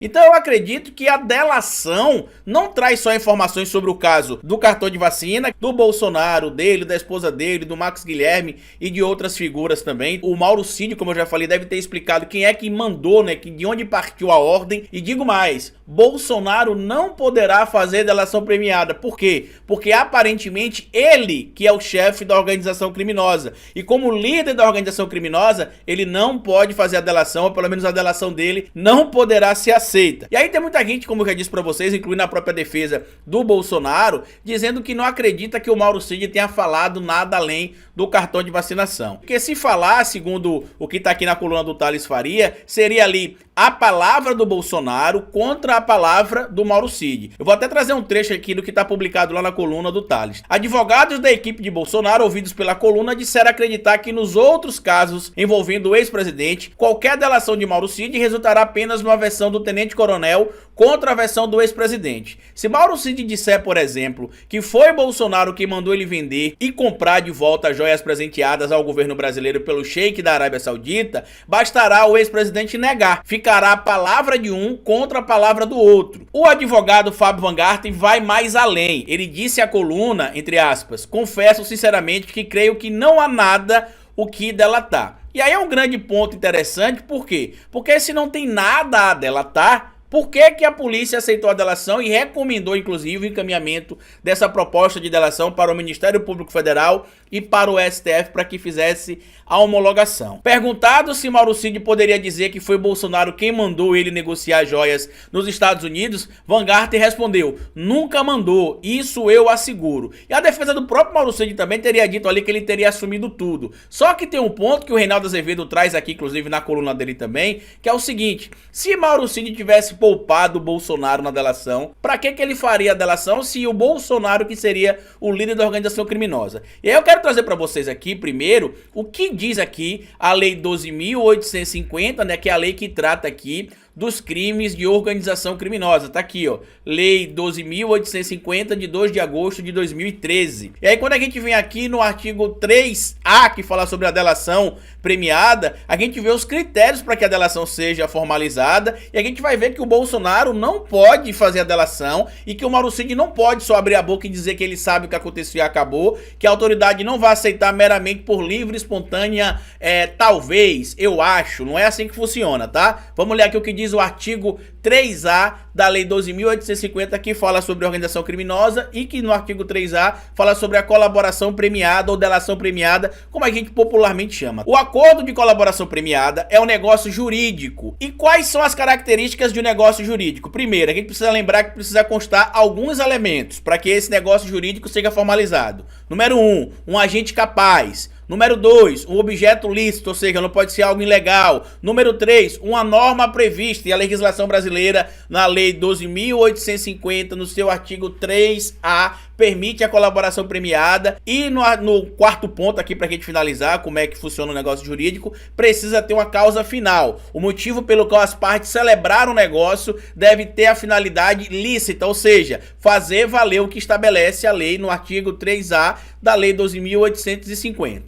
Então eu acredito que a delação não traz só informações sobre o caso do cartão de vacina, do Bolsonaro, dele, da esposa dele, do Marcos Guilherme e de outras figuras também. O Mauro Cid, como eu já falei, deve ter explicado quem é que mandou, né, de onde partiu a ordem. E digo mais, Bolsonaro não poderá fazer delação premiada. Por quê? Porque aparentemente ele que é o chefe da organização criminosa. E como líder da organização criminosa, ele não pode fazer a delação, ou pelo menos a delação dele não poderá ser aceita. E aí tem muita gente, como eu já disse pra vocês, incluindo a própria defesa do Bolsonaro, dizendo que não acredita que o Mauro Cid tenha falado nada além do cartão de vacinação. Porque se falar, segundo o que tá aqui na coluna do Thales Faria, seria ali a palavra do Bolsonaro contra a palavra do Mauro Cid. Eu vou até trazer um trecho aqui do que tá publicado lá na coluna do Thales. Advogados da equipe de Bolsonaro, ouvidos pela coluna, disseram acreditar que nos outros casos envolvendo o ex-presidente, qualquer delação de Mauro Cid resultará apenas numa versão do tenente-coronel contra a versão do ex-presidente. Se Mauro Cid disser, por exemplo, que foi Bolsonaro quem mandou ele vender e comprar de volta joias presenteadas ao governo brasileiro pelo sheik da Arábia Saudita, bastará o ex-presidente negar. Ficará a palavra de um contra a palavra do outro. O advogado Fábio Van Garten vai mais além. Ele disse à coluna, entre aspas, confesso sinceramente que creio que não há nada o que delatar. E aí é um grande ponto interessante, por quê? Porque se não tem nada a delatar, por que a polícia aceitou a delação e recomendou, inclusive, o encaminhamento dessa proposta de delação para o Ministério Público Federal e para o STF para que fizesse a homologação? Perguntado se Mauro Cid poderia dizer que foi Bolsonaro quem mandou ele negociar joias nos Estados Unidos, Van Garten respondeu, nunca mandou, isso eu asseguro. E a defesa do próprio Mauro Cid também teria dito ali que ele teria assumido tudo. Só que tem um ponto que o Reinaldo Azevedo traz aqui, inclusive na coluna dele também, que é o seguinte, se Mauro Cid tivesse poupado o Bolsonaro na delação, pra que ele faria a delação se o Bolsonaro que seria o líder da organização criminosa? E aí eu quero trazer pra vocês aqui, primeiro, o que diz aqui a Lei 12.850, né, que é a lei que trata aqui dos crimes de organização criminosa. Tá aqui, ó, Lei 12.850 de 2 de agosto de 2013. E aí quando a gente vem aqui no artigo 3A, que fala sobre a delação premiada, a gente vê os critérios para que a delação seja formalizada e a gente vai ver que o Bolsonaro não pode fazer a delação e que o Mauro Cid não pode só abrir a boca e dizer que ele sabe o que aconteceu e acabou, que a autoridade não vai aceitar meramente por livre, espontânea, talvez, eu acho, não é assim que funciona, tá? Vamos ler aqui o que diz o artigo 3A da Lei 12.850, que fala sobre organização criminosa e que no artigo 3A fala sobre a colaboração premiada ou delação premiada, como a gente popularmente chama. O acordo de colaboração premiada é um negócio jurídico. E quais são as características de um negócio jurídico? Primeiro, a gente precisa lembrar que precisa constar alguns elementos para que esse negócio jurídico seja formalizado. Número 1, um agente capaz. Número 2, um objeto lícito, ou seja, não pode ser algo ilegal. Número 3, uma norma prevista e a legislação brasileira na Lei 12.850, no seu artigo 3A, permite a colaboração premiada. E no quarto ponto aqui, pra gente finalizar como é que funciona o negócio jurídico, precisa ter uma causa final. O motivo pelo qual as partes celebraram o negócio deve ter a finalidade lícita, ou seja, fazer valer o que estabelece a lei no artigo 3A da Lei 12.850.